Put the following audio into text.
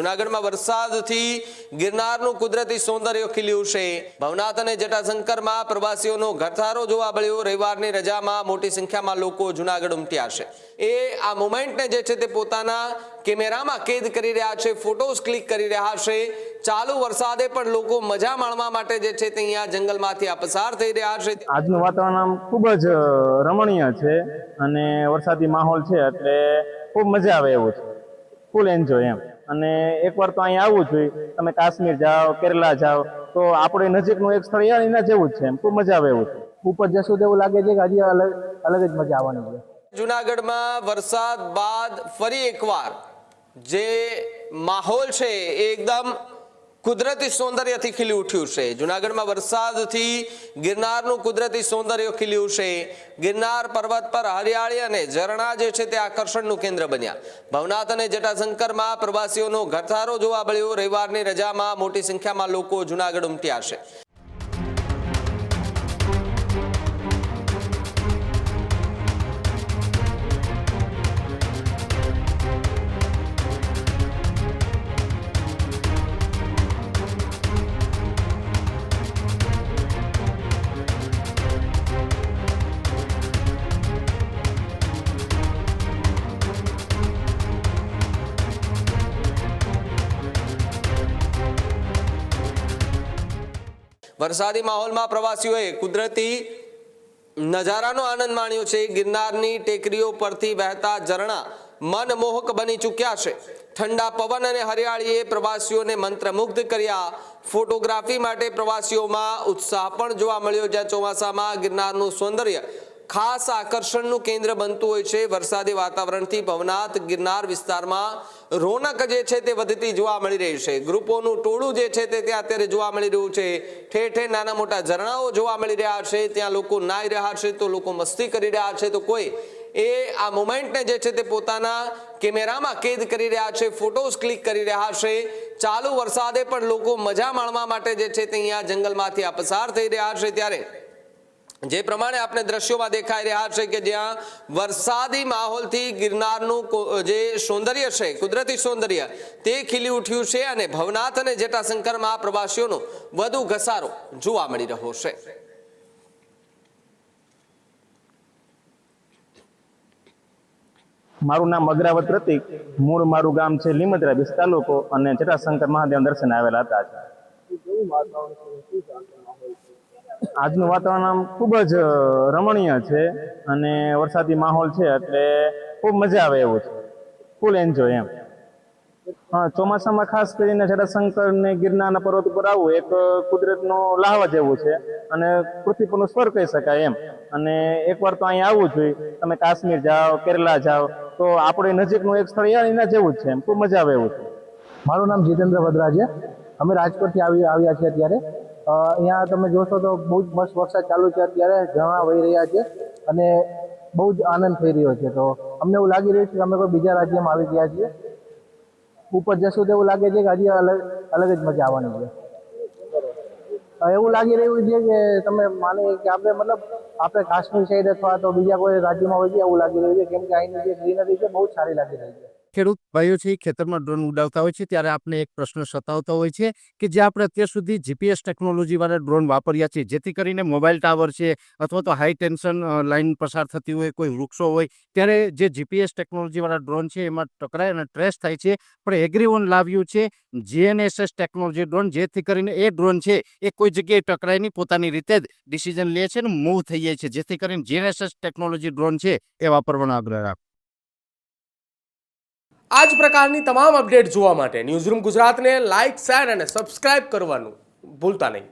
જૂનાગઢમાં વરસાદથી ગિરનારનું કુદરતી સૌંદર્ય ખીલ્યું છે। ભવનાથ અને જટાશંકરમાં પ્રવાસીઓનો ઘસારો જોવા મળ્યો। રવિવારની રજામાં મોટી સંખ્યામાં લોકો જૂનાગઢ ઉમટ્યા છે। એ આ મોમેન્ટને જે છે તે પોતાના કેમેરામાં કેદ કરી રહ્યા છે, ફોટોઝ ક્લિક કરી રહ્યા છે। ચાલુ વરસાદે પણ લોકો મજા માણવા માટે જે છે તે અહીંયા જંગલમાંથી આ પસાર થઈ રહ્યા છે। આજનું વાતાવરણ ખૂબ જ રમણીય છે અને વરસાદી માહોલ છે એટલે ખૂબ મજા આવે એવું છે, ફૂલ એન્જોય એમ। અને એકવાર તો અહીંયા આવવું જોઈએ, તમે કાશ્મીર જાઓ, કેરલા જાઓ તો આપણે નજીકનું એક સ્થળ એના જેવું જ છે એમ, ખૂબ મજા આવે એવું છે। ઉપર જશું તો એવું લાગે છે કે હજી અલગ જ મજા આવવાની છે। જૂનાગઢમાં વરસાદ બાદ ફરી એકવાર જે માહોલ છે એ એકદમ કુદરતી સૌંદર્યથી ખીલી ઉઠ્યું છે। જૂનાગઢમાં વરસાદથી ગિરનારનું કુદરતી સૌંદર્ય ખીલ્યું છે। ગિરનાર પર્વત પર હરિયાળી અને ઝરણા જે છે તે આકર્ષણનું કેન્દ્ર બન્યા। ભવનાથ અને જટાશંકરમાં પ્રવાસીઓનો ઘસારો જોવા મળ્યો। રવિવારની રજામાં મોટી સંખ્યામાં લોકો જૂનાગઢ ઉમટ્યા છે। વરસાદી માહોલમાં પ્રવાસીઓએ કુદરતી નજારાનો આનંદ માણ્યો છે। ગિરનારની ટેકરીઓ પરથી વહેતા ઝરણા મનમોહક બની ચૂક્યા છે। ઠંડા પવન અને હરિયાળીએ પ્રવાસીઓને મંત્રમુગ્ધ કર્યા। ફોટોગ્રાફી માટે પ્રવાસીઓમાં ઉત્સાહ પણ જોવા મળ્યો, જ્યાં ચોમાસામાં ગિરનારનું સૌંદર્ય ખાસ આકર્ષણનું કેન્દ્ર બનતું હોય છે। વરસાદી વાતાવરણથી ભવનાથ ગિરનાર વિસ્તારમાં રોનક જે છે તે વધતી જોવા મળી રહી છે। ગ્રુપોનું ટોળું જે છે તે ત્યાં અત્યારે જોવા મળી રહ્યું છે। ઠેર ઠેર નાના મોટા ઝરણાઓ જોવા મળી રહ્યા છે। ત્યાં લોકો નાહી રહ્યા છે તો લોકો મસ્તી કરી રહ્યા છે તો કોઈ એ આ મોમેન્ટને જે છે તે પોતાના કેમેરામાં કેદ કરી રહ્યા છે, ફોટોઝ ક્લિક કરી રહ્યા છે। ચાલુ વરસાદે પણ લોકો મજા માણવા માટે જે છે તે અહીંયા જંગલમાંથી આ પસાર થઈ રહ્યા છે। ત્યારે જે પ્રમાણે આપણે દ્રશ્યોમાં દેખાઈ રહ્યા છે કે જ્યાં વરસાદી માહોલથી ગિરનારનું જે સૌંદર્ય છે, કુદરતી સૌંદર્ય તે ખીલી ઉઠ્યું છે અને ભવનાથ અને જટાશંકરમાં પ્રવાસીઓનો વધુ ઘસારો જોવા મળી રહ્યો છે। મારું નામ અગ્રાવત પ્રતિક, મૂળ મારું ગામ છે લીમત્રા, બીસ તાલુકો, અને જટાશંકર મહાદેવ દર્શને આવેલા હતા। આજનું વાતાવરણ ખૂબ જ રમણીય છે અને વરસાદી માહોલ છે એટલે ખૂબ મજા આવે એવું છે, ફૂલ એન્જોય એમ। હા, ચોમાસામાં ખાસ કરીને જટાશંકર ને ગિરનારના પર્વત ઉપર આવવું એક કુદરતનો લાહવા જેવું છે અને પૃથ્વી પરનું સ્વર્ગ કહી શકાય એમ। અને એકવાર તો અહીંયા આવવું જોઈએ, તમે કાશ્મીર જાઓ, કેરલા જાઓ તો આપણે નજીકનું એક સ્થળ એના જેવું જ છે એમ, ખૂબ મજા આવે એવું છે। મારું નામ જીતેન્દ્ર વદ્રા છે। અમે રાજકોટથી આવ્યા છીએ। અત્યારે અહીંયા તમે જોશો તો બહુ જ મસ્ત વરસાદ ચાલુ છે। અત્યારે ઝરણા વહી રહ્યા છે અને બહુ જ આનંદ થઈ રહ્યો છે। તો અમને એવું લાગી રહ્યું છે કે અમે કોઈ બીજા રાજ્યમાં આવી ગયા છીએ। ઉપર જશું તો એવું લાગે છે કે હજી અલગ જ મજા આવવાની છે। એવું લાગી રહ્યું છે કે તમે માને કે આપણે મતલબ આપણે કાશ્મીર સાઈડ અથવા તો બીજા કોઈ રાજ્યમાં હોય છે એવું લાગી રહ્યું છે, કેમ કે અહીંની જે ગ્રીનરી છે બહુ જ સારી લાગી રહી છે। ખેડૂત ભાઈઓ છે ખેતરમાં ડ્રોન ઉડાવતા હોય છે ત્યારે આપણે એક પ્રશ્ન સતાવતો હોય છે કે જે આપણે અત્યાર સુધી જીપીએસ ટેકનોલોજી વાળા ડ્રોન વાપર્યા છે, જેથી કરીને મોબાઈલ ટાવર છે અથવા તો હાઈ ટેન્શન લાઈન પસાર થતી હોય, કોઈ વૃક્ષો હોય, ત્યારે જે જીપીએસ ટેકનોલોજી વાળા ડ્રોન છે એમાં ટકરાય અને ટ્રેસ થાય છે। પણ એગ્રીઓન લાવ્યું છે જીએનએસએસ ટેકનોલોજી ડ્રોન, જેથી કરીને એ ડ્રોન છે એ કોઈ જગ્યાએ ટકરાય નહીં, પોતાની રીતે જ ડિસિઝન લે છે અને મૂવ થઈ જાય છે, જેથી કરીને જીએનએસએસ ટેકનોલોજી ડ્રોન છે એ વાપરવાનો આગ્રહ રાખો। આ જ પ્રકારની તમામ અપડેટ જોવા માટે ન્યૂઝરૂમ ગુજરાતને લાઇક, શેર અને સબસ્ક્રાઇબ કરવાનું ભૂલતા નહીં।